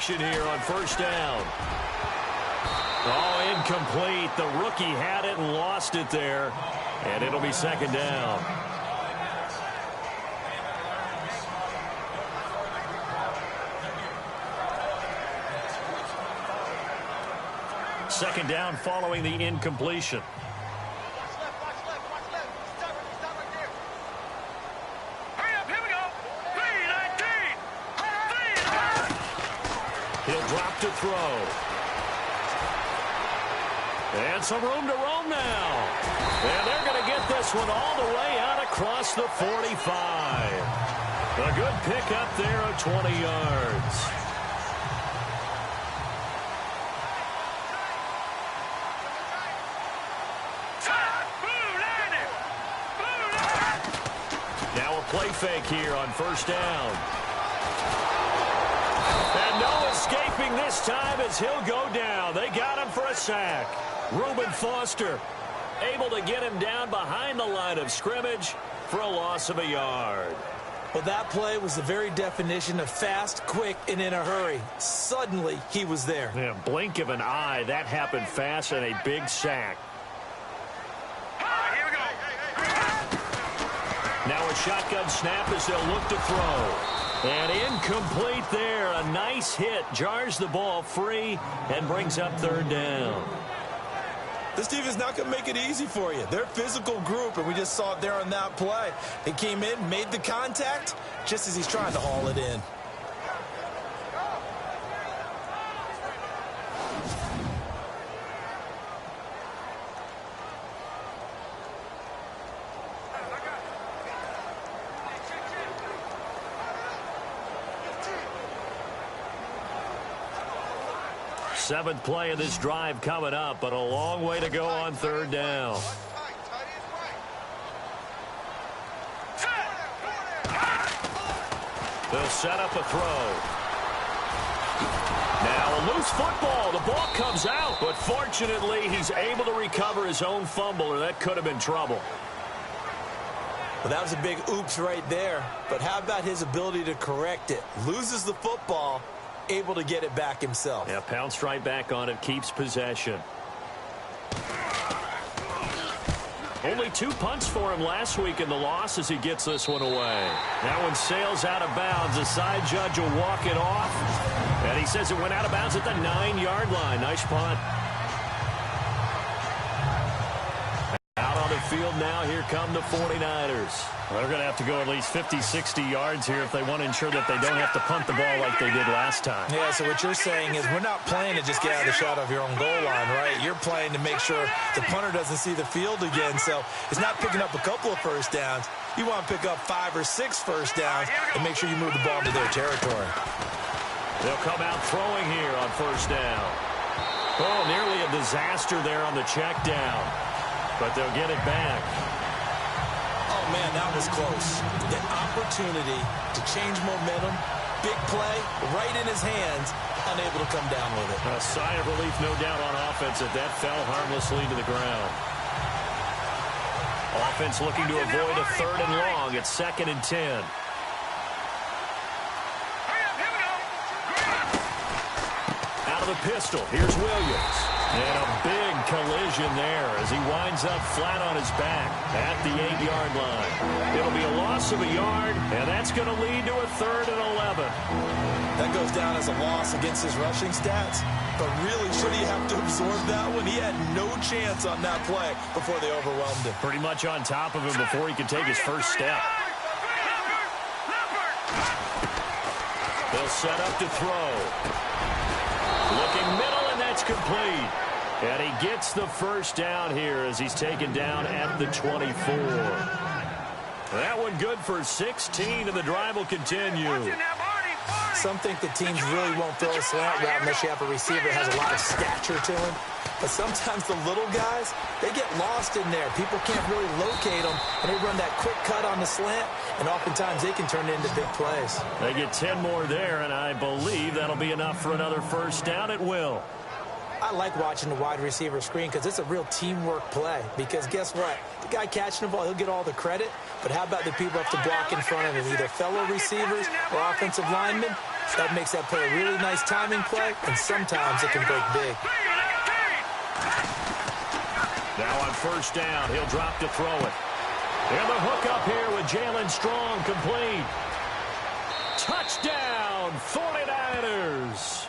action here on first down. Oh, incomplete. The rookie had it and lost it there. And it'll be second down. Second down following the incompletion. He'll drop to throw. And some room to roam now. And they're going to get this one all the way out across the 45. A good pickup there of 20 yards. Now a play fake here on first down. And no escaping this time as he'll go down. They got him for a sack. Reuben Foster able to get him down behind the line of scrimmage for a loss of a yard. Well, that play was the very definition of fast, quick, and in a hurry. Suddenly, he was there. Yeah, blink of an eye. That happened fast and a big sack. Here we go. Now a shotgun snap as they'll look to throw. And incomplete there. A nice hit. Jars the ball free and brings up third down. This team is not going to make it easy for you. They're a physical group, and we just saw it there on that play. He came in, made the contact, just as he's trying to haul it in. Seventh play of this drive coming up, but a long way to go on third down. They'll set up a throw. Now a loose football. The ball comes out, but fortunately he's able to recover his own fumble, or that could have been trouble. Well, that was a big oops right there, but how about his ability to correct it? Loses the football, able to get it back himself. Yeah, pounced right back on it, keeps possession. Only 2 punts for him last week in the loss as he gets this one away. That one sails out of bounds. The side judge will walk it off. And he says it went out of bounds at the 9-yard line. Nice punt. Out on the field now, here come the 49ers. Well, they're going to have to go at least 50, 60 yards here if they want to ensure that they don't have to punt the ball like they did last time. Yeah, so what you're saying is we're not playing to just get out of the shot of your own goal line, right? You're playing to make sure the punter doesn't see the field again. So it's not picking up a couple of first downs. You want to pick up 5 or 6 first downs and make sure you move the ball into their territory. They'll come out throwing here on first down. Oh, nearly a disaster there on the check down. But they'll get it back. Oh, man, that was close. The opportunity to change momentum, big play, right in his hands, unable to come down with it. A sigh of relief, no doubt, on offense that fell harmlessly to the ground. Offense looking to avoid a 3rd and long. It's 2nd and 10. Out of the pistol, here's Williams. And a big collision there as he winds up flat on his back at the 8-yard line. It'll be a loss of a yard, and that's going to lead to a 3rd and 11. That goes down as a loss against his rushing stats, but really, should he have to absorb that one? He had no chance on that play before they overwhelmed him. Pretty much on top of him before he could take his first step. They'll set up to throw. Looking middle, and that's complete. And he gets the first down here as he's taken down at the 24. That one good for 16, and the drive will continue. Some think the teams really won't throw a slant route unless you have a receiver that has a lot of stature to him. But sometimes the little guys, they get lost in there. People can't really locate them, and they run that quick cut on the slant, and oftentimes they can turn it into big plays. They get 10 more there, and I believe that'll be enough for another first down. It will. I like watching the wide receiver screen because it's a real teamwork play. Because guess what? The guy catching the ball, he'll get all the credit. But how about the people up to block in front of him, either fellow receivers or offensive linemen? That makes that play a really nice timing play, and sometimes it can break big. Now on first down, he'll drop to throw it. And the hook up here with Jalen Strong, complete. Touchdown, 49ers.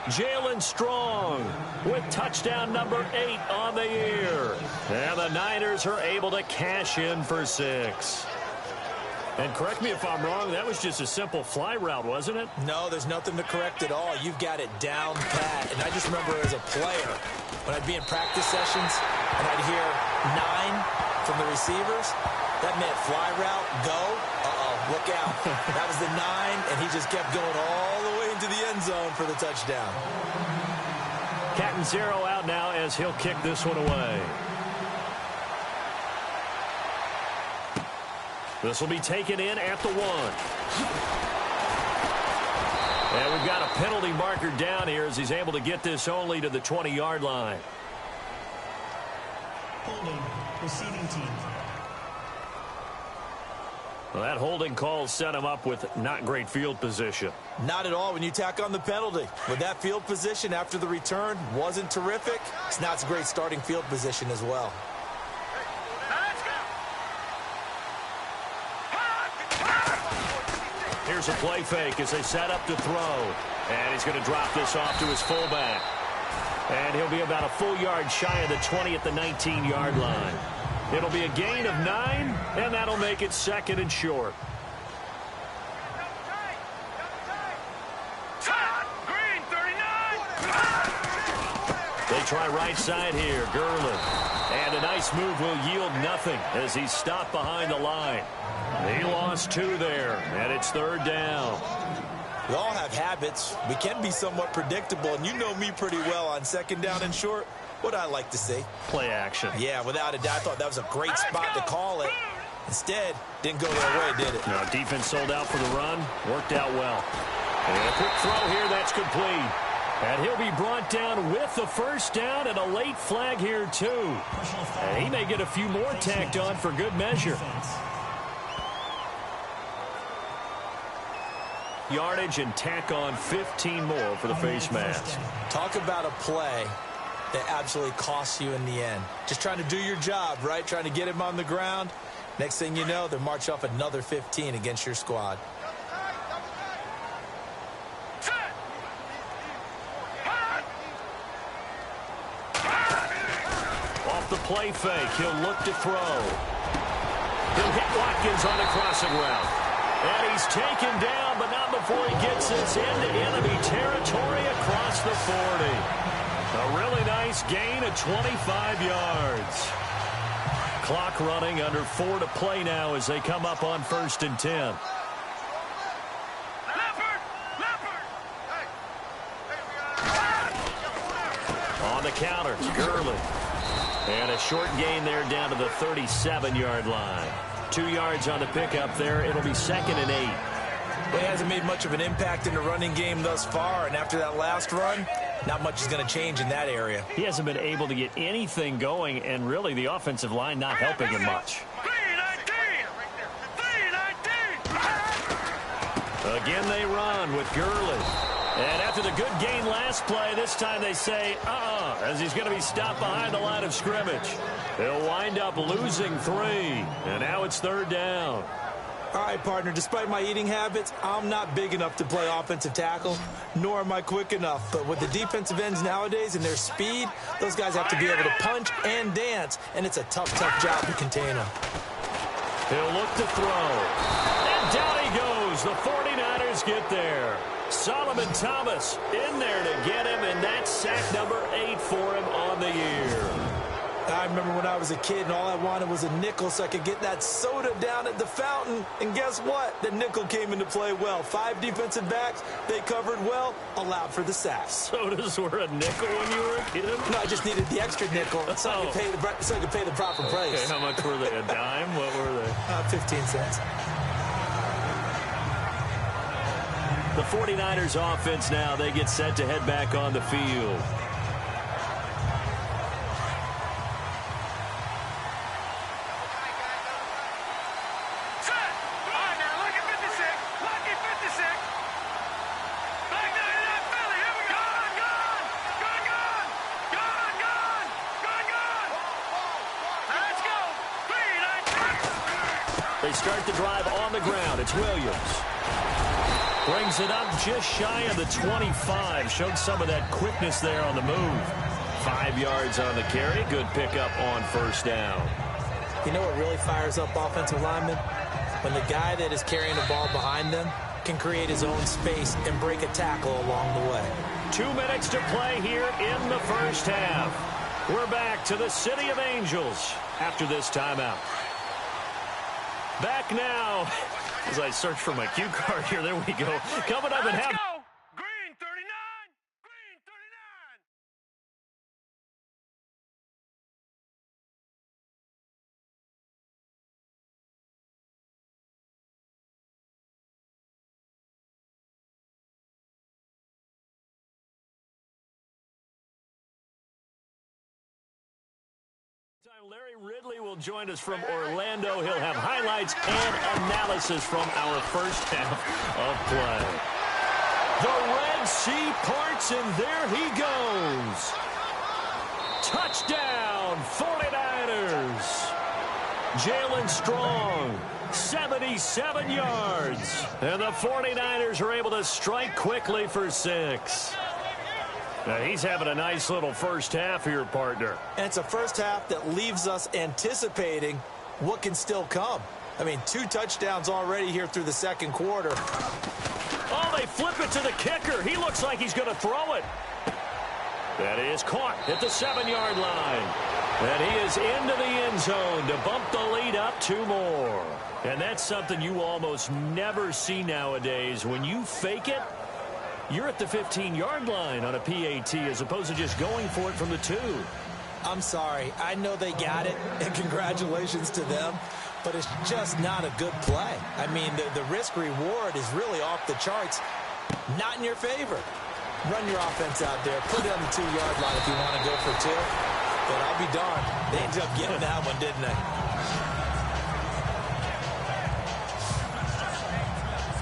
Jalen Strong with touchdown number 8 on the year. And the Niners are able to cash in for 6. And correct me if I'm wrong, that was just a simple fly route, wasn't it? No, there's nothing to correct at all. You've got it down pat. And I just remember as a player, when I'd be in practice sessions and I'd hear 9 from the receivers, that meant fly route, go, look out. That was the 9, and he just kept going all the way into the end zone for the touchdown. Captain Zero out now as he'll kick this one away. This will be taken in at the 1. And we've got a penalty marker down here as he's able to get this only to the 20-yard line. Holding, receiving team. Well, that holding call set him up with not great field position. Not at all when you tack on the penalty. With that field position after the return wasn't terrific, it's not a great starting field position as well. Here's a play fake as they set up to throw. And he's going to drop this off to his fullback. And he'll be about a full yard shy of the 20 at the 19-yard line. It'll be a gain of 9, and that'll make it 2nd and short. They try right side here. Gurley. And a nice move will yield nothing as he's stopped behind the line. He lost 2 there, and it's 3rd down. We all have habits. We can be somewhat predictable, and you know me pretty well on 2nd down and short. What I like to see. Play action. Yeah, without a doubt. I thought that was a great spot to call it. Instead, didn't go their way, did it? No, defense sold out for the run. Worked out well. And a quick throw here. That's complete. And he'll be brought down with the first down and a late flag here, too. And he may get a few more tacked on for good measure. Yardage and tack on 15 more for the face mask. Talk about a play that absolutely costs you in the end. Just trying to do your job, right? Trying to get him on the ground. Next thing you know, they're march off another 15 against your squad. Off the play fake, he'll look to throw. He'll hit Watkins on a crossing route. And he's taken down, but not before he gets this into enemy territory across the 40. A really nice gain of 25 yards. Clock running, under 4 to play now as they come up on 1st and 10. On the counter, Gurley. And a short gain there down to the 37-yard line. 2 yards on the pickup there. It'll be 2nd and 8. Well, he hasn't made much of an impact in the running game thus far, and after that last run, not much is going to change in that area. He hasn't been able to get anything going, and really the offensive line not helping him much. Again they run with Gurley. And after the good gain last play, this time they say, as he's going to be stopped behind the line of scrimmage. They'll wind up losing 3, and now it's 3rd down. All right, partner, despite my eating habits, I'm not big enough to play offensive tackle, nor am I quick enough. But with the defensive ends nowadays and their speed, those guys have to be able to punch and dance, and it's a tough job to contain them. He'll look to throw. And down he goes. The 49ers get there. Solomon Thomas in there to get him, and that's sack number 8 for him on the year. I remember when I was a kid and all I wanted was a nickel so I could get that soda down at the fountain. And guess what? The nickel came into play well. 5 defensive backs, they covered well, allowed for the sack. Sodas were a nickel when you were a kid? No, I just needed the extra nickel so I could pay the proper price. Okay, how much were they? A dime? What were they? 15 cents. The 49ers offense now, they get set to head back on the field. they start the drive on the ground. It's Williams. Brings it up just shy of the 25. Showed some of that quickness there on the move. 5 yards on the carry. Good pickup on first down. You know what really fires up offensive linemen? When the guy that is carrying the ball behind them can create his own space and break a tackle along the way. 2 minutes to play here in the first half. We're back to the City of Angels after this timeout. Back now, as I search for my cue card here, there we go. Coming up at half. Green 39! Green 39! Larry Ridley will join us from Orlando. He'll have highlights and analysis from our first half of play. The Red Sea parts, and there he goes. Touchdown, 49ers. Jalen Strong, 77 yards. And the 49ers are able to strike quickly for 6. Now, he's having a nice little first half here, partner. And it's a first half that leaves us anticipating what can still come. I mean, 2 touchdowns already here through the second quarter. Oh, they flip it to the kicker. He looks like he's going to throw it. That is caught at the 7-yard line. And he is into the end zone to bump the lead up 2 more. And that's something you almost never see nowadays. When you fake it, you're at the 15-yard line on a PAT as opposed to just going for it from the 2. I'm sorry. I know they got it, and congratulations to them, but it's just not a good play. I mean, the risk-reward is really off the charts, not in your favor. Run your offense out there. Put it on the 2-yard line if you want to go for 2. But I'll be darned. They ended up getting that one, didn't they?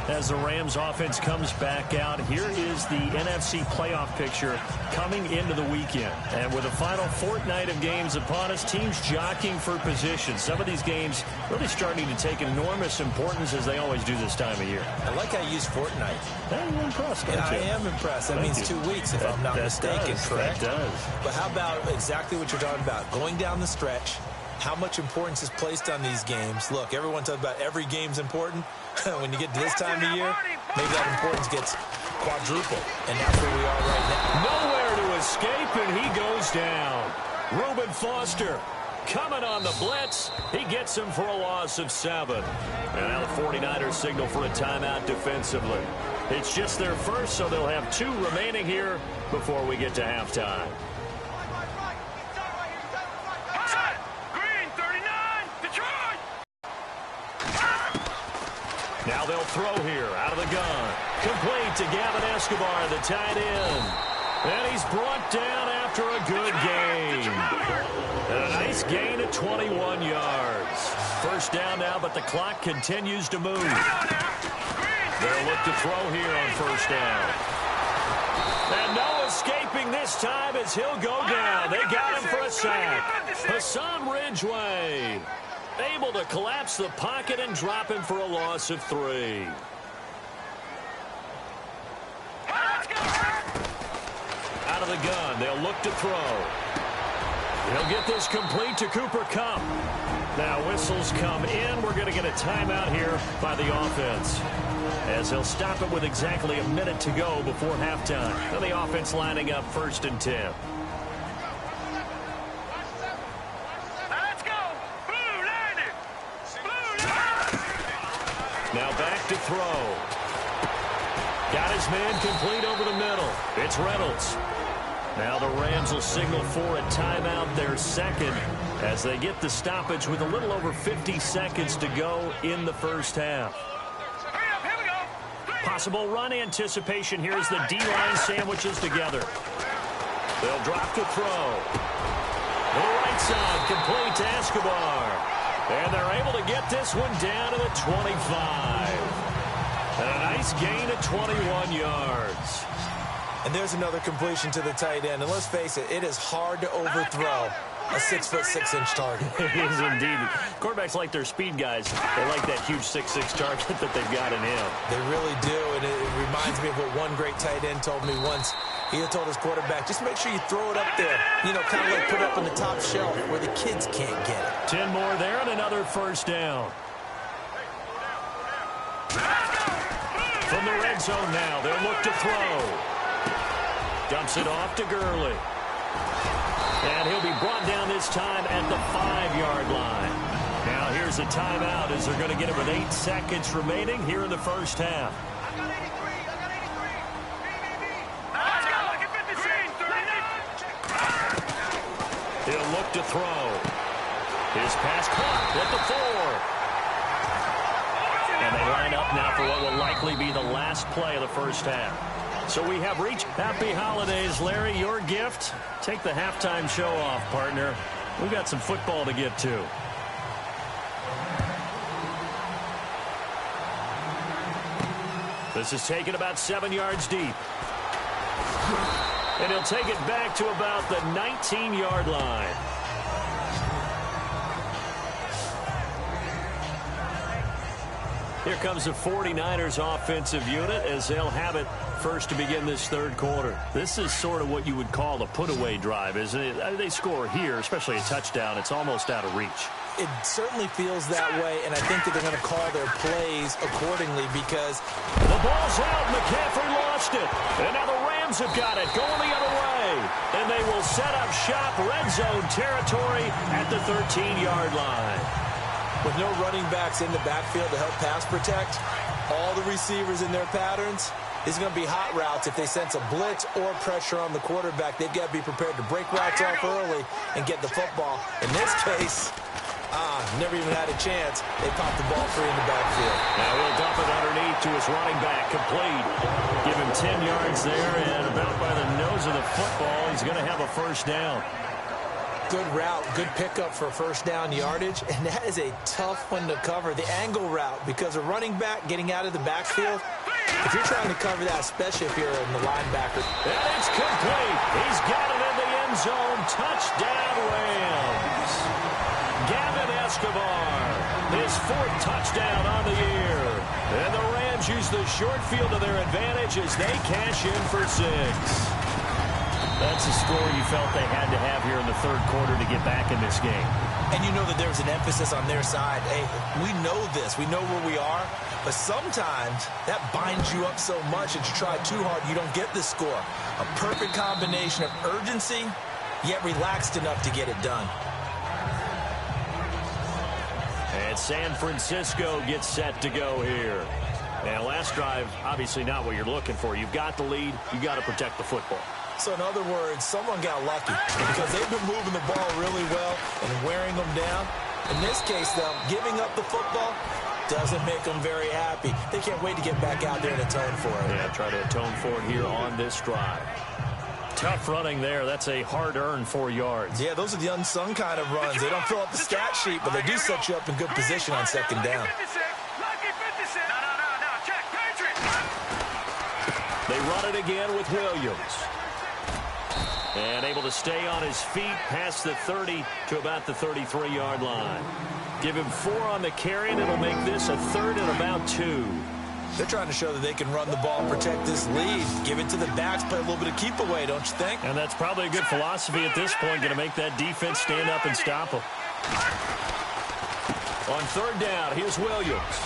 As the Rams offense comes back out, here is the NFC playoff picture coming into the weekend. And with the final fortnight of games upon us, teams jockeying for position. Some of these games really starting to take enormous importance as they always do this time of year. I like how you use fortnight. You're impressed, aren't you? I am impressed. That means 2 weeks, if I'm not mistaken, correct? That does. But how about exactly what you're talking about? Going down the stretch, how much importance is placed on these games? Look, everyone talks about every game's important. When you get to this time of year, maybe that importance gets quadrupled. And that's where we are right now. Nowhere to escape, and he goes down. Reuben Foster coming on the blitz. He gets him for a loss of 7. And now the 49ers signal for a timeout defensively. It's just their first, so they'll have 2 remaining here before we get to halftime. Now they'll throw here out of the gun. Complete to Gavin Escobar, the tight end. And he's brought down after a good gain. And a nice gain of 21 yards. First down now, but the clock continues to move. They'll look to throw here on first down. And no escaping this time as he'll go down. They got him for a sack. Hassan Ridgeway able to collapse the pocket and drop him for a loss of 3. Out of the gun, they'll look to throw. He'll get this complete to Cooper Kupp. Now whistles come in. We're going to get a timeout here by the offense, as he'll stop it with exactly a minute to go before halftime. Then the offense lining up 1st and 10. Now back to throw. Got his man complete over the middle. It's Reynolds. Now the Rams will signal for a timeout, their second, as they get the stoppage with a little over 50 seconds to go in the first half. Possible run anticipation here as the D-line sandwiches together. They'll drop to throw. To the right side, complete to Escobar. And they're able to get this one down to the 25. And a nice gain of 21 yards. And there's another completion to the tight end. And let's face it, it is hard to overthrow a 6'6" target. It is indeed. Quarterbacks like their speed guys. They like that huge 6'6" target that they've got in him. They really do, and it reminds me of what one great tight end told me once. He had told his quarterback, just make sure you throw it up there. You know, kind of like put it up on the top shelf where the kids can't get it. 10 more there and another first down. From the red zone now, they'll look to throw. Dumps it off to Gurley. And he'll be brought down this time at the 5-yard line. Now here's a timeout as they're going to get it with 8 seconds remaining here in the first half. He'll look to throw. His pass caught at the 4. And they line up now for what will likely be the last play of the first half. So we have reached happy holidays. Larry, your gift. Take the halftime show off, partner. We've got some football to get to. This is taken about 7 yards deep. And he'll take it back to about the 19-yard line. Here comes the 49ers offensive unit as they'll have it first to begin this third quarter. This is sort of what you would call a put-away drive, isn't it? They score here, especially a touchdown. It's almost out of reach. It certainly feels that way, and I think that they're going to call their plays accordingly because the ball's out. McCaffrey lost it. And now the Rams have got it going the other way. And they will set up shop red zone territory at the 13-yard line. With no running backs in the backfield to help pass protect, all the receivers in their patterns, it's going to be hot routes. If they sense a blitz or pressure on the quarterback, they've got to be prepared to break routes off early and get the football. In this case, never even had a chance. They popped the ball free in the backfield. Now he'll dump it underneath to his running back, complete. Give him 10 yards there, and about by the nose of the football, he's going to have a first down. Good route, good pickup for first down yardage, and that is a tough one to cover, the angle route, because a running back getting out of the backfield, if you're trying to cover that, especially if you're in the linebacker. And it's complete. He's got it in the end zone. Touchdown, Rams. Gavin Escobar, his 4th touchdown on the year. And the Rams use the short field to their advantage as they cash in for 6. That's a score you felt they had to have here in the third quarter to get back in this game. And you know that there's an emphasis on their side. Hey, we know this. We know where we are. But sometimes that binds you up so much that you try too hard, you don't get the score. A perfect combination of urgency, yet relaxed enough to get it done. And San Francisco gets set to go here. Now, last drive, obviously not what you're looking for. You've got the lead. You've got to protect the football. So, in other words, someone got lucky because they've been moving the ball really well and wearing them down. In this case, though, giving up the football doesn't make them very happy. They can't wait to get back out there and atone for it. Yeah, try to atone for it here on this drive. Tough running there. That's a hard-earned 4 yards. Yeah, those are the unsung kind of runs. They don't fill up the stat sheet, but they do set you up in good position on second down. They run it again with Williams. And able to stay on his feet past the 30 to about the 33-yard line. Give him 4 on the carry, and it'll make this a 3rd and about 2. They're trying to show that they can run the ball and protect this lead. Give it to the backs, play a little bit of keep away, don't you think? And that's probably a good philosophy at this point, going to make that defense stand up and stop them. On 3rd down, here's Williams.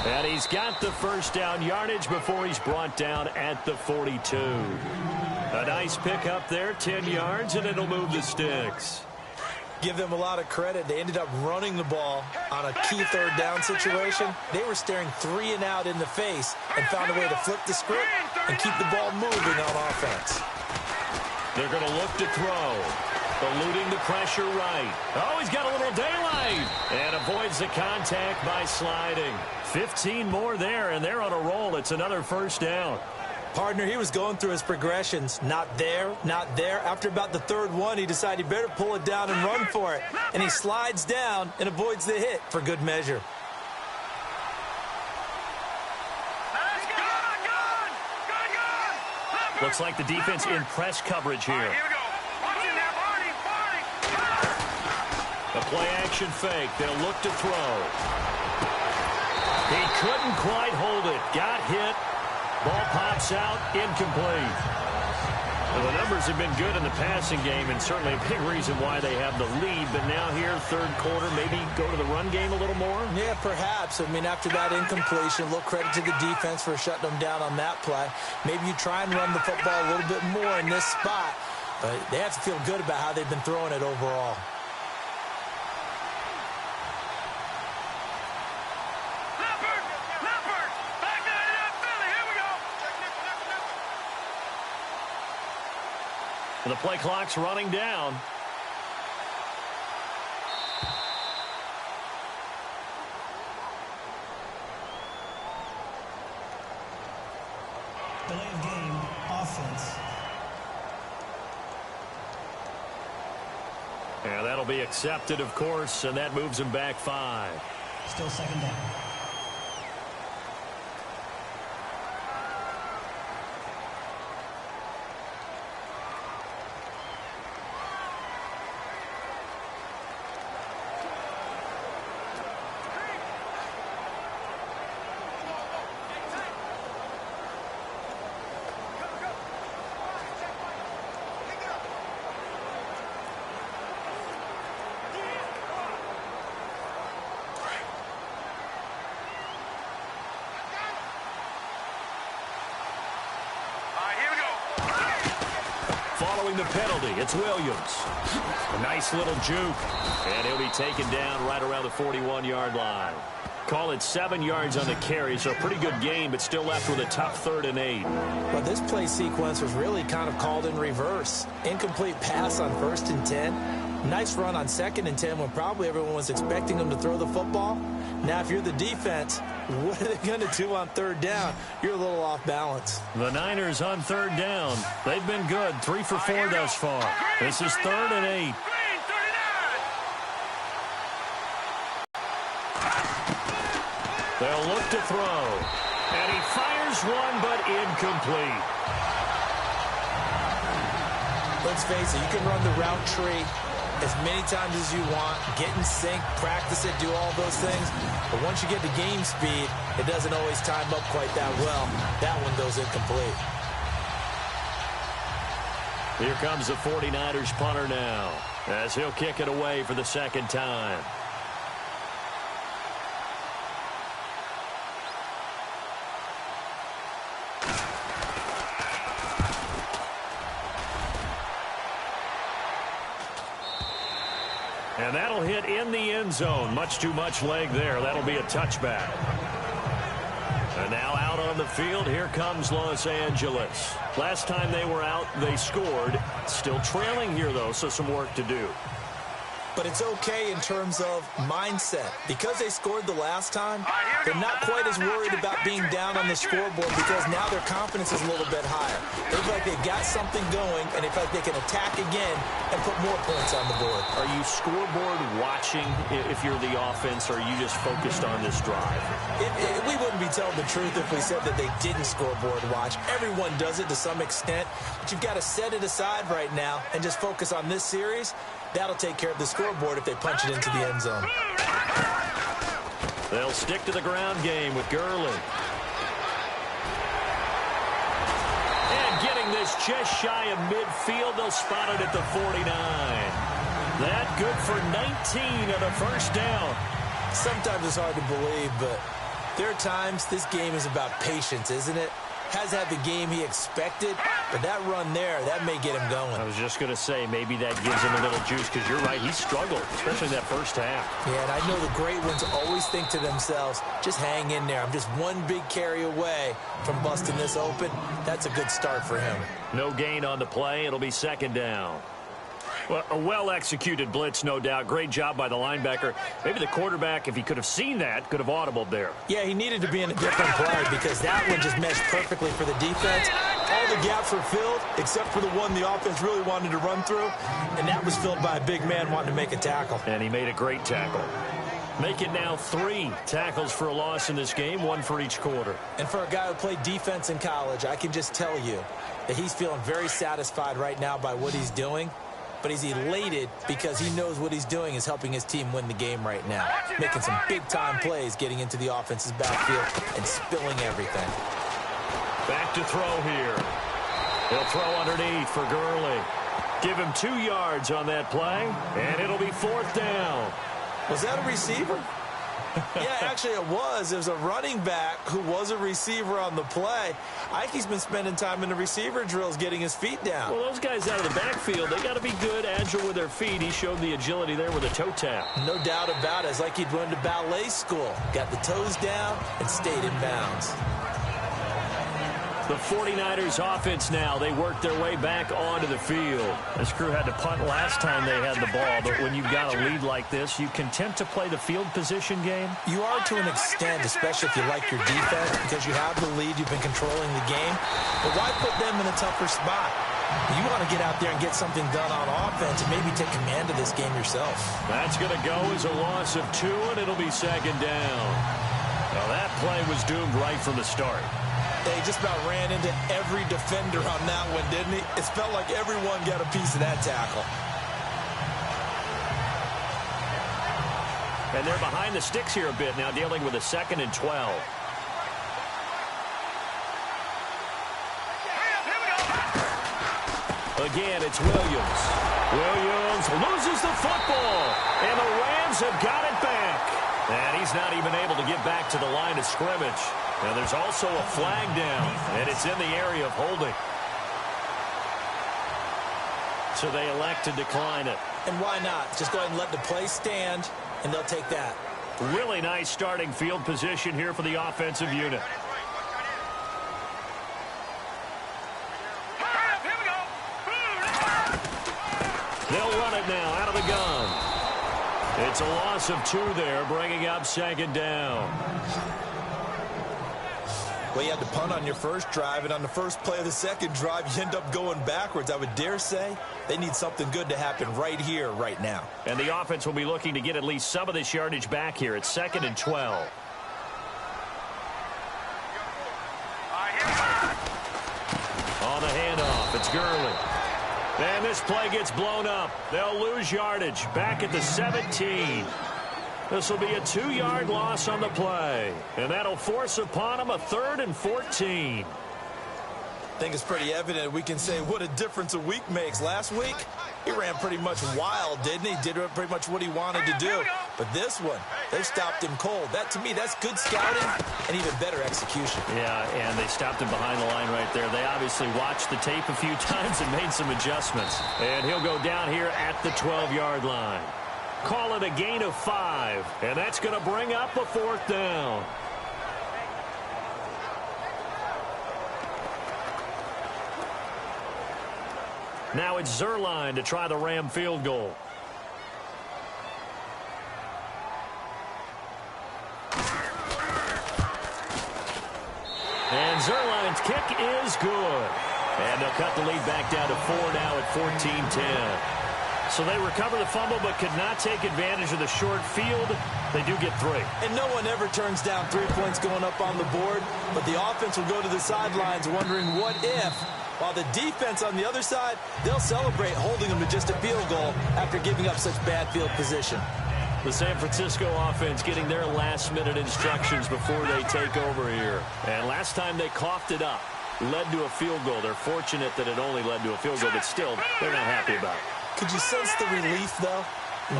And he's got the first down yardage before he's brought down at the 42. A nice pickup there, 10 yards, and it'll move the sticks. Give them a lot of credit. They ended up running the ball on a key 3rd down situation. They were staring 3 and out in the face and found a way to flip the script and keep the ball moving on offense. They're going to look to throw. Eluding the pressure right. Oh, he's got a little daylight. And avoids the contact by sliding. 15 more there, and they're on a roll. It's another first down. Partner, he was going through his progressions. Not there, not there. After about the 3rd one, he decided he better pull it down and run for it. And he slides down and avoids the hit for good measure. Looks like the defense in press coverage here. Here we go. Watch it now, Barney. A play-action fake. They'll look to throw. He couldn't quite hold it. Got hit. Ball pops out. Incomplete. Well, the numbers have been good in the passing game, and certainly a big reason why they have the lead. But now here, third quarter, maybe go to the run game a little more? Yeah, perhaps. I mean, after that incompletion, a little credit to the defense for shutting them down on that play. Maybe you try and run the football a little bit more in this spot. But they have to feel good about how they've been throwing it overall. The play clock's running down. Delay of game, offense. And that'll be accepted, of course, and that moves him back 5. Still second down. Following the penalty, it's Williams. A nice little juke. And he'll be taken down right around the 41-yard line. Call it 7 yards on the carry, so a pretty good gain, but still left with a tough 3rd and 8. Well, this play sequence was really kind of called in reverse. Incomplete pass on 1st and 10. Nice run on 2nd and 10 when probably everyone was expecting them to throw the football. Now, if you're the defense, what are they going to do on 3rd down? You're a little off balance. The Niners on 3rd down. They've been good, 3 for 4 thus far. This is 3rd and 8. They'll look to throw. And he fires one, but incomplete. Let's face it, you can run the route tree as many times as you want, get in sync, practice it, do all those things. But once you get to game speed, it doesn't always time up quite that well. That one goes incomplete. Here comes the 49ers punter now, as he'll kick it away for the 2nd time. And that'll hit in the end zone. Much too much leg there. That'll be a touchback. And now out on the field, here comes Los Angeles. Last time they were out, they scored. Still trailing here, though, so some work to do. But it's okay in terms of mindset. Because they scored the last time, they're not quite as worried about being down on the scoreboard because now their confidence is a little bit higher. They feel like they've got something going, and they feel like they can attack again and put more points on the board. Are you scoreboard watching if you're the offense, or are you just focused on this drive? We wouldn't be telling the truth if we said that they didn't scoreboard watch. Everyone does it to some extent, but you've got to set it aside right now and just focus on this series. That'll take care of the scoreboard if they punch it into the end zone. They'll stick to the ground game with Gurley. And getting this just shy of midfield, they'll spot it at the 49. That good for 19 at a first down. Sometimes it's hard to believe, but there are times this game is about patience, isn't it? Has had the game he expected, but that run there, that may get him going. I was just going to say, maybe that gives him a little juice, because you're right, he struggled, especially that first half. Yeah, and I know the great ones always think to themselves, just hang in there. I'm just one big carry away from busting this open. That's a good start for him. No gain on the play. It'll be 2nd down. Well, a well-executed blitz, no doubt. Great job by the linebacker. Maybe the quarterback, if he could have seen that, could have audibled there. Yeah, he needed to be in a different play because that one just meshed perfectly for the defense. All the gaps were filled except for the one the offense really wanted to run through, and that was filled by a big man wanting to make a tackle. And he made a great tackle. Make it now 3 tackles for a loss in this game, 1 for each quarter. And for a guy who played defense in college, I can just tell you that he's feeling very satisfied right now by what he's doing. But he's elated because he knows what he's doing is helping his team win the game right now. Making some big-time plays, getting into the offense's backfield and spilling everything. Back to throw here. He'll throw underneath for Gurley. Give him 2 yards on that play, and it'll be 4th down. Was that a receiver? Yeah, actually it was. It was a running back who was a receiver on the play. Ike's been spending time in the receiver drills getting his feet down. Well, those guys out of the backfield, they got to be good, agile with their feet. He showed the agility there with a toe tap. No doubt about it. It's like he'd run to ballet school. Got the toes down and stayed in bounds. The 49ers offense now, they work their way back onto the field. This crew had to punt last time they had the ball, but when you've got a lead like this, you content to play the field position game? You are to an extent, especially if you like your defense, because you have the lead, you've been controlling the game. But why put them in a tougher spot? You want to get out there and get something done on offense and maybe take command of this game yourself. That's going to go as a loss of 2, and it'll be 2nd down. Well, that play was doomed right from the start. They just about ran into every defender on that one, didn't he? It felt like everyone got a piece of that tackle. And they're behind the sticks here a bit now, dealing with a 2nd and 12. Again, it's Williams. Williams loses the football, and the Rams have got it back. And he's not even able to get back to the line of scrimmage. And there's also a flag down, and it's in the area of holding. So they elect to decline it. And why not? Just go ahead and let the play stand, and they'll take that. Really nice starting field position here for the offensive unit. They'll run it now out of the gun. It's a loss of 2 there, bringing up 2nd down. Well, you had to punt on your first drive, and on the first play of the second drive, you end up going backwards. I would dare say they need something good to happen right here, right now. And the offense will be looking to get at least some of this yardage back here. It's 2nd and 12. On the handoff, it's Gurley. And this play gets blown up. They'll lose yardage back at the 17. This will be a 2-yard loss on the play. And that'll force upon them a 3rd and 14. I think it's pretty evident. We can say what a difference a week makes. Last week, he ran pretty much wild, didn't he? Did pretty much what he wanted to do. But this one, they stopped him cold. That, to me, that's good scouting and even better execution. Yeah, and they stopped him behind the line right there. They obviously watched the tape a few times and made some adjustments. And he'll go down here at the 12-yard line. Call it a gain of 5, and that's going to bring up a 4th down. Now it's Zerline to try the Ram field goal. And Zerline's kick is good. And they'll cut the lead back down to 4 now at 14-10. So they recover the fumble but could not take advantage of the short field. They do get 3. And no one ever turns down 3 points going up on the board, but the offense will go to the sidelines wondering what if, while the defense on the other side, they'll celebrate holding them to just a field goal after giving up such bad field position. The San Francisco offense getting their last-minute instructions before they take over here. And last time they coughed it up, led to a field goal. They're fortunate that it only led to a field goal, but still, they're not happy about it. Could you sense the relief, though,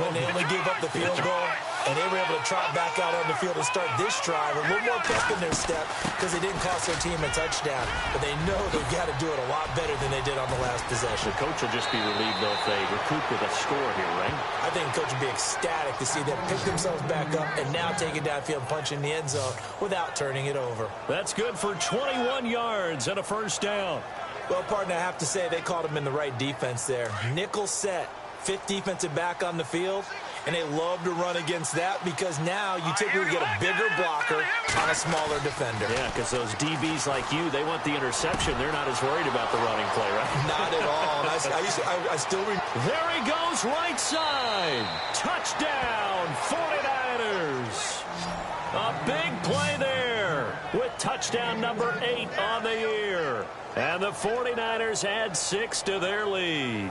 when they only gave up the field goal and they were able to trot back out on the field and start this drive? A little more pep in their step because they didn't cost their team a touchdown, but they know they've got to do it a lot better than they did on the last possession. The coach will just be relieved, though, if they recoup with a score here, right? I think the coach would be ecstatic to see them pick themselves back up and now take it downfield and punch in the end zone without turning it over. That's good for 21 yards and a 1st down. Well, partner, I have to say they caught him in the right defense there. Nickel set, 5th defensive back on the field, and they love to run against that because now you typically get a bigger blocker on a smaller defender. Yeah, because those DBs like you, they want the interception. They're not as worried about the running play, right? Not at all. And I still remember. There he goes, right side. Touchdown, 49ers. goes. A big play there with touchdown number 8 on the year. And the 49ers add 6 to their lead.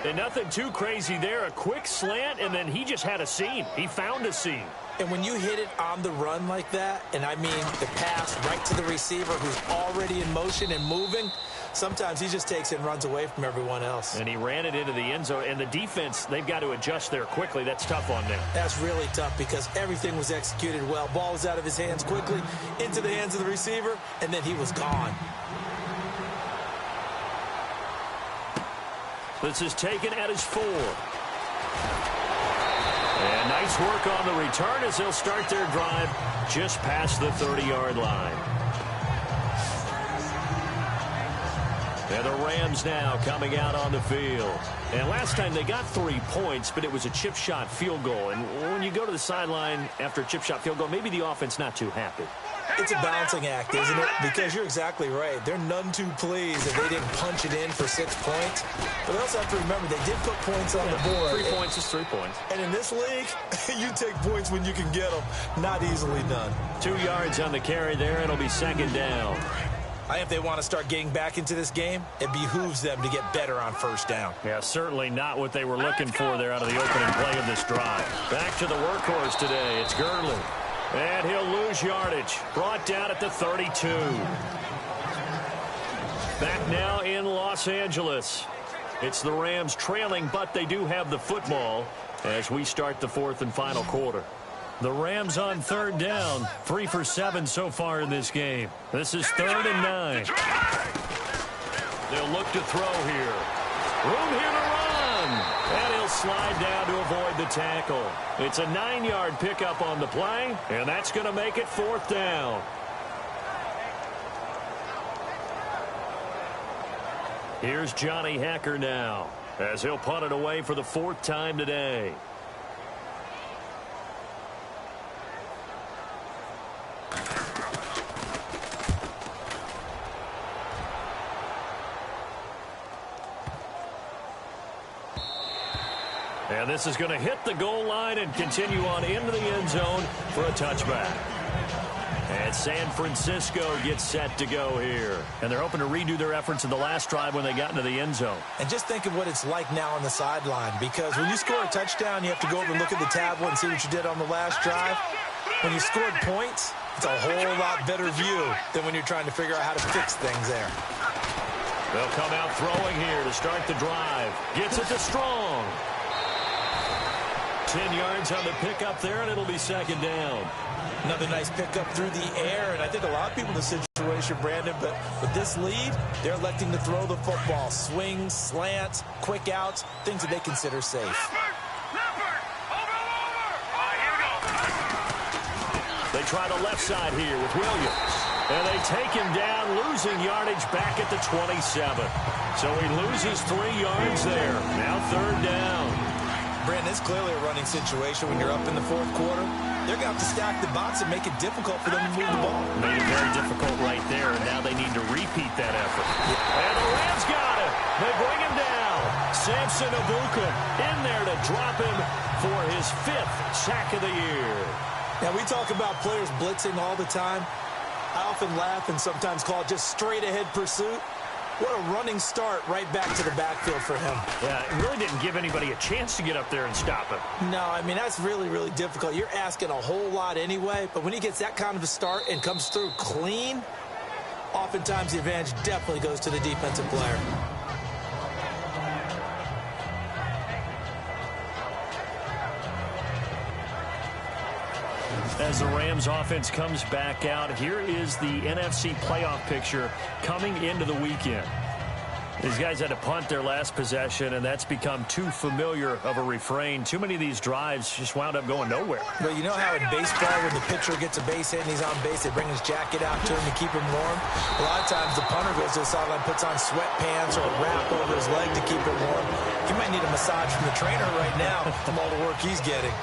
And nothing too crazy there. A quick slant, and then he just had a seam. He found a seam. And when you hit it on the run like that, and I mean the pass right to the receiver who's already in motion and moving, sometimes he just takes it and runs away from everyone else. And he ran it into the end zone. And the defense, they've got to adjust there quickly. That's tough on them. That's really tough because everything was executed well. Ball was out of his hands quickly, into the hands of the receiver, and then he was gone. This is taken at his 4. And nice work on the return as they'll start their drive just past the 30-yard line. And the Rams now coming out on the field. And last time they got 3 points, but it was a chip shot field goal. And when you go to the sideline after a chip shot field goal, maybe the offense not too happy. It's a balancing act, isn't it? Because you're exactly right. They're none too pleased if they didn't punch it in for 6 points. But they also have to remember they did put points on the board. 3 points is 3 points. And in this league, you take points when you can get them. Not easily done. 2 yards on the carry there. It'll be second down. I think if they want to start getting back into this game, it behooves them to get better on first down. Yeah, certainly not what they were looking for there out of the opening play of this drive. Back to the workhorse today. It's Gurley. And he'll lose yardage. Brought down at the 32. Back now in Los Angeles. It's the Rams trailing, but they do have the football as we start the 4th and final quarter. The Rams on 3rd down. 3 for 7 so far in this game. This is 3rd and 9. They'll look to throw here. Room here to run. And he'll slide down to avoid the tackle. It's a 9-yard pickup on the play, and that's going to make it 4th down. Here's Johnny Hacker now as he'll punt it away for the 4th time today. And this is going to hit the goal line and continue on into the end zone for a touchback. And San Francisco gets set to go here. And they're hoping to redo their efforts in the last drive when they got into the end zone. And just think of what it's like now on the sideline. Because when you score a touchdown, you have to go over and look at the tablet and see what you did on the last drive. When you scored points, it's a whole lot better view than when you're trying to figure out how to fix things there. They'll come out throwing here to start the drive. Gets it to Strong. 10 yards on the pickup there, and it'll be second down. Another nice pickup through the air, and I think a lot of people in this situation, Brandon, but with this lead, they're electing to throw the football. Swings, slants, quick outs, things that they consider safe. They try the left side here with Williams. And they take him down, losing yardage back at the 27. So he loses 3 yards there. Now 3rd down. Brandon, it's clearly a running situation when you're up in the 4th quarter. They're going to have to stack the box and make it difficult for them to move the ball. Made it very difficult right there, and now they need to repeat that effort. And the Rams got it. They bring him down. Samson Ebukam in there to drop him for his 5th sack of the year. Now, we talk about players blitzing all the time. I often laugh and sometimes call it just straight-ahead pursuit. What a running start right back to the backfield for him. Yeah, it really didn't give anybody a chance to get up there and stop him. No, I mean, that's really, really difficult. You're asking a whole lot anyway, but when he gets that kind of a start and comes through clean, oftentimes the advantage definitely goes to the defensive player. As the Rams offense comes back out, here is the NFC playoff picture coming into the weekend. These guys had to punt their last possession, and that's become too familiar of a refrain. Too many of these drives just wound up going nowhere. Well, you know how in baseball, when the pitcher gets a base hit and he's on base, they bring his jacket out to him to keep him warm? A lot of times the punter goes to the sideline, puts on sweatpants or a wrap over his leg to keep him warm. He might need a massage from the trainer right now from all the work he's getting.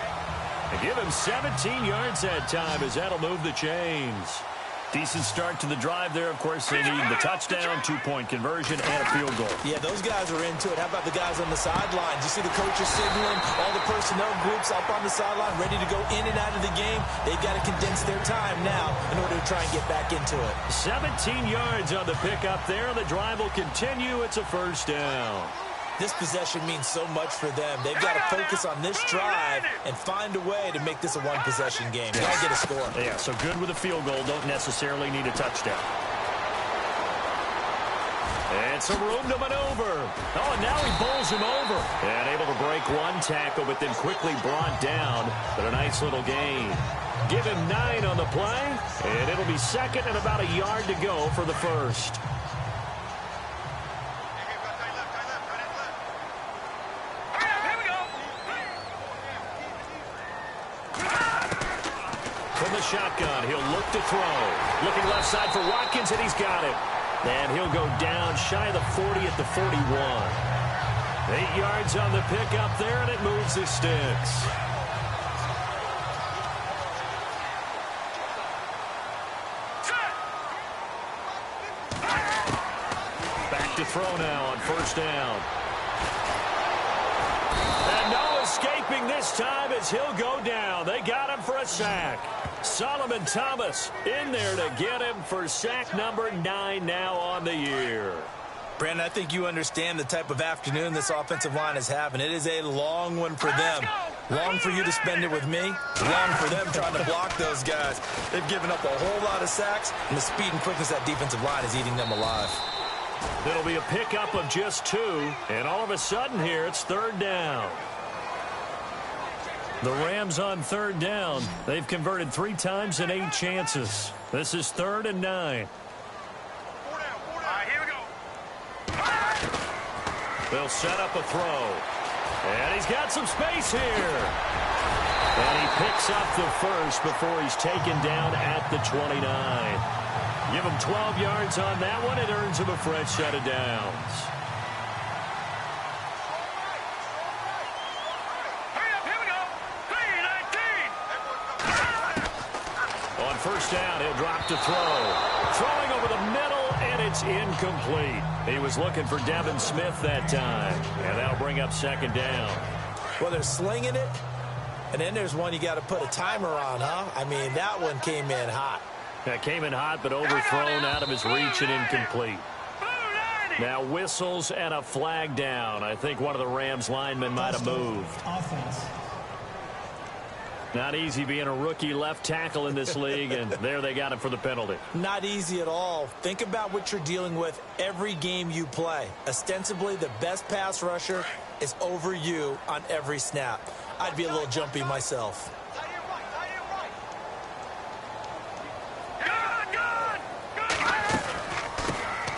They give him 17 yards that time as that'll move the chains. Decent start to the drive there. Of course, they need the touchdown, 2-point conversion, and a field goal. Yeah, those guys are into it. How about the guys on the sidelines? You see the coaches signaling, all the personnel groups up on the sideline, ready to go in and out of the game. They've got to condense their time now in order to try and get back into it. 17 yards on the pickup there. The drive will continue. It's a first down. This possession means so much for them. They've got to focus on this drive and find a way to make this a one-possession game. Got to get a score. Yeah, so good with a field goal. Don't necessarily need a touchdown. And some room to maneuver. Oh, and now he bowls him over. And able to break one tackle, but then quickly brought down. But a nice little gain. Give him 9 on the play, and it'll be second and about a yard to go for the first. From the shotgun, he'll look to throw. Looking left side for Watkins, and he's got it. And he'll go down shy of the 40 at the 41. 8 yards on the pickup there, and it moves the sticks. Back to throw now on first down. And no escaping this time as he'll go down. They got him for a sack. Solomon Thomas in there to get him for sack number 9 now on the year. Brandon, I think you understand the type of afternoon this offensive line is having. It is a long one for them. Long for you to spend it with me. Long for them trying to block those guys. They've given up a whole lot of sacks, and the speed and quickness of that defensive line is eating them alive. It'll be a pickup of just 2, and all of a sudden here it's third down. The Rams on third down. They've converted 3 times in 8 chances. This is 3rd and 9. Here we go. They'll set up a throw. And he's got some space here. And he picks up the first before he's taken down at the 29. Give him 12 yards on that one. It earns him a fresh set of downs. First down, he'll drop to throw. Throwing over the middle, and it's incomplete. He was looking for Devin Smith that time, and that'll bring up second down. Well, they're slinging it, and then there's one you got to put a timer on, huh? I mean, that one came in hot. That came in hot, but overthrown out of his reach and incomplete. Now whistles and a flag down. I think one of the Rams linemen might have moved. Offense. Not easy being a rookie left tackle in this league, and there they got him for the penalty. Not easy at all. Think about what you're dealing with every game you play. Ostensibly, the best pass rusher is over you on every snap. I'd be a little jumpy myself.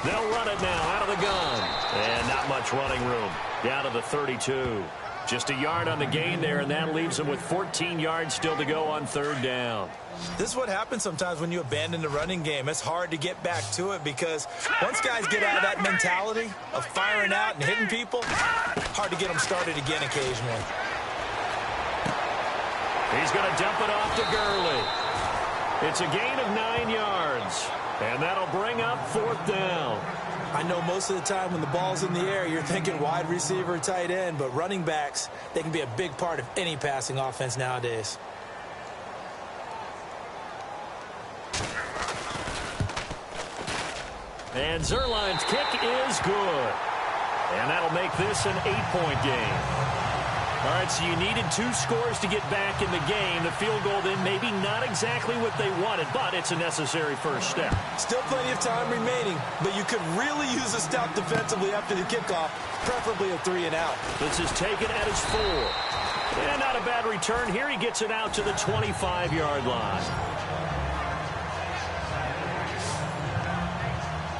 They'll run it now out of the gun. And not much running room. Down to the 32. Just a yard on the gain there, and that leaves them with 14 yards still to go on third down. This is what happens sometimes when you abandon the running game. It's hard to get back to it because once guys get out of that mentality of firing out and hitting people, hard to get them started again occasionally. He's going to dump it off to Gurley. It's a gain of 9 yards, and that'll bring up fourth down. I know most of the time when the ball's in the air, you're thinking wide receiver, tight end, but running backs, they can be a big part of any passing offense nowadays. And Zerline's kick is good. And that'll make this an 8-point game. All right, so you needed 2 scores to get back in the game. The field goal then maybe not exactly what they wanted, but it's a necessary first step. Still plenty of time remaining, but you could really use a stop defensively after the kickoff, preferably a 3-and-out. This is taken at his 4. And not a bad return here. He gets it out to the 25-yard line.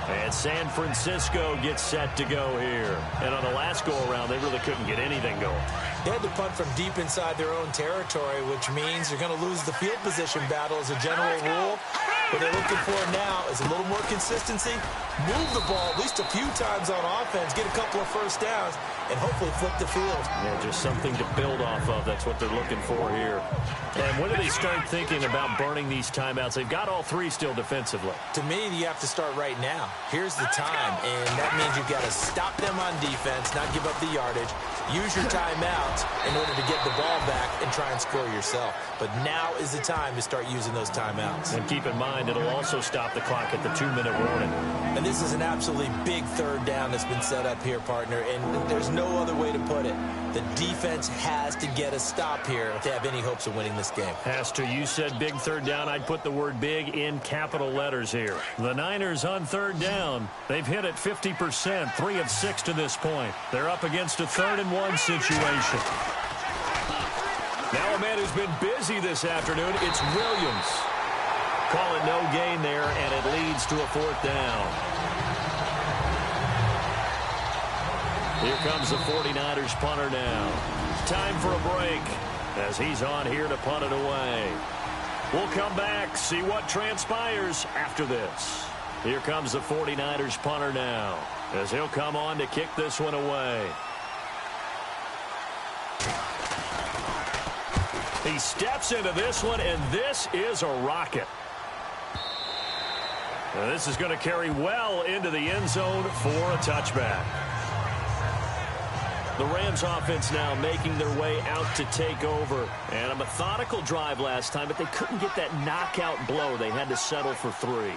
And San Francisco gets set to go here. And on the last go-around, they really couldn't get anything going. They had to punt from deep inside their own territory, which means you're going to lose the field position battle as a general rule. What they're looking for now is a little more consistency, move the ball at least a few times on offense, get a couple of first downs, and hopefully flip the field. Yeah, just something to build off of. That's what they're looking for here. And when do they start thinking about burning these timeouts? They've got all three still defensively. To me, you have to start right now. Here's the time, and that means you've got to stop them on defense, not give up the yardage, use your timeouts in order to get the ball back and try and score yourself. But now is the time to start using those timeouts. And keep in mind, it'll also stop the clock at the 2-minute warning. And this is an absolutely big third down that's been set up here, partner, and there's no other way to put it. The defense has to get a stop here to have any hopes of winning this game. Has to. You said big third down. I'd put the word big in capital letters here. The Niners on third down. They've hit it 50%, 3 of 6 to this point. They're up against a 3rd-and-1 situation. Now a man who's been busy this afternoon, it's Williams. Call it no gain there, and it leads to a 4th down. Here comes the 49ers punter now. Time for a break as he's on here to punt it away. We'll come back, see what transpires after this. Here comes the 49ers punter now as he'll come on to kick this one away. He steps into this one, and this is a rocket. Now this is going to carry well into the end zone for a touchback. The Rams offense now making their way out to take over. And a methodical drive last time, but they couldn't get that knockout blow. They had to settle for 3.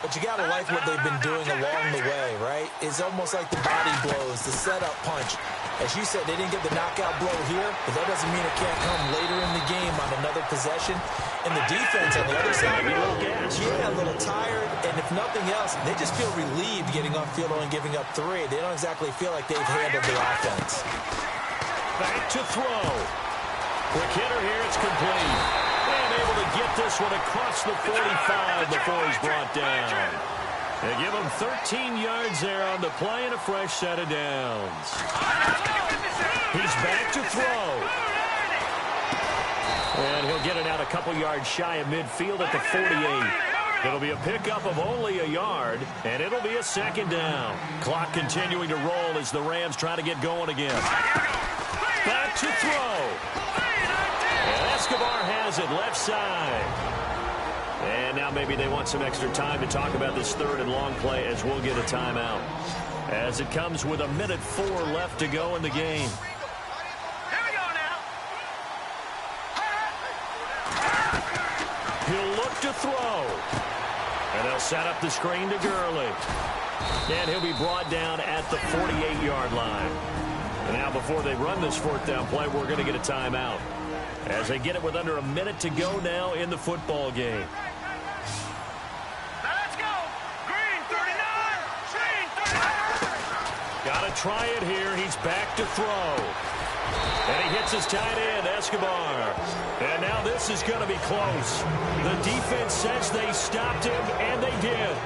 But you got to like what they've been doing along the way, right? It's almost like the body blows, the setup punch. As you said, they didn't get the knockout blow here, but that doesn't mean it can't come later in the game on another possession. And the defense on the other side, maybe a little gassed. Yeah, a little tired. And if nothing else, they just feel relieved getting off field only giving up 3. They don't exactly feel like they've handled the offense. Back to throw. Quick hitter here, it's complete. And able to get this one across the 45 before he's brought down. They give him 13 yards there on the play and a fresh set of downs. He's back to throw. And he'll get it out a couple yards shy of midfield at the 48. It'll be a pickup of only a yard, and it'll be a 2nd down. Clock continuing to roll as the Rams try to get going again. Back to throw. And Escobar has it left side. And now maybe they want some extra time to talk about this 3rd and long play as we'll get a timeout. As it comes with 1:04 left to go in the game. Here we go now. He'll look to throw. And they'll set up the screen to Gurley. And he'll be brought down at the 48-yard line. And now before they run this 4th down play, we're going to get a timeout. As they get it with under a minute to go now in the football game. Now let's go. Green 39. Green 39. Got to try it here. He's back to throw. And he hits his tight end, Escobar. And now this is going to be close. The defense says they stopped him, and they did.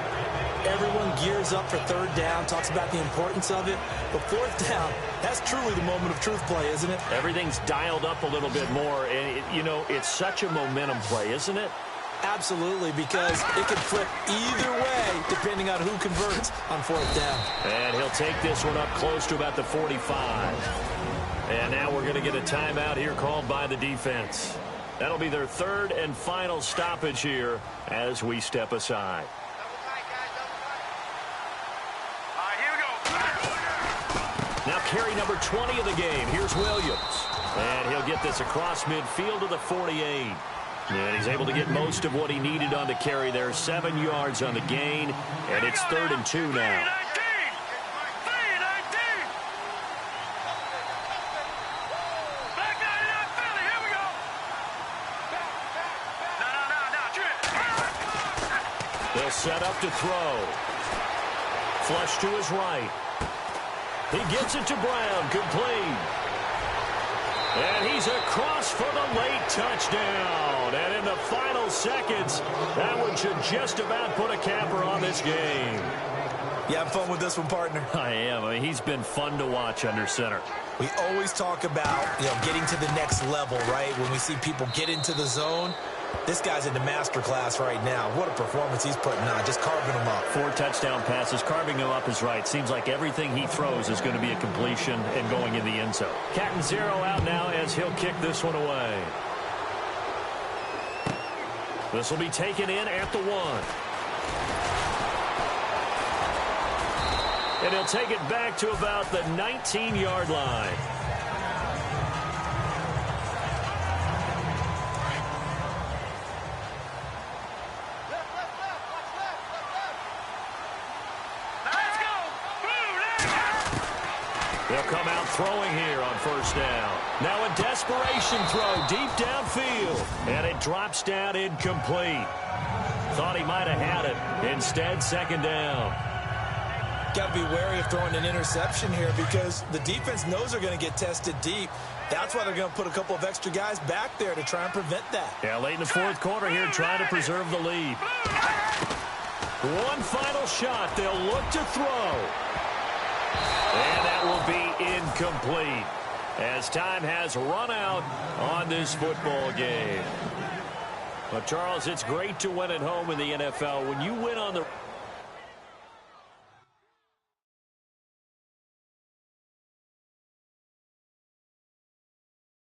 Everyone gears up for 3rd down, talks about the importance of it. But 4th down, that's truly the moment of truth play, isn't it? Everything's dialed up a little bit more. And, you know, it's such a momentum play, isn't it? Absolutely, because it can flip either way depending on who converts on 4th down. And he'll take this one up close to about the 45. And now we're going to get a timeout here called by the defense. That'll be their 3rd and final stoppage here as we step aside. Now carry number 20 of the game. Here's Williams. And he'll get this across midfield to the 48. And he's able to get most of what he needed on the carry there. 7 yards on the gain. And it's 3rd and 2 now. They'll set up to throw. Flush to his right. He gets it to Brown, complete. And he's across for the late touchdown. And in the final seconds, that one should just about put a capper on this game. You having fun with this one, partner? I am. I mean, he's been fun to watch under center. We always talk about, getting to the next level, right? When we see people get into the zone, This guy's in the master class right now. What a performance he's putting on, just carving them up. 4 touchdown passes. Carving him up is right. Seems like everything he throws is going to be a completion and going in the end zone. Captain Zero out now as he'll kick this one away. This will be taken in at the 1. And he'll take it back to about the 19-yard line. They'll come out throwing here on first down. Now a desperation throw deep downfield. And it drops down incomplete. Thought he might have had it. Instead, second down. Got to be wary of throwing an interception here because the defense knows they're going to get tested deep. That's why they're going to put a couple of extra guys back there to try and prevent that. Yeah, late in the fourth quarter here trying to preserve the lead. One final shot. They'll look to throw. And that will be incomplete as time has run out on this football game. But, Charles, it's great to win at home in the NFL. When you win on the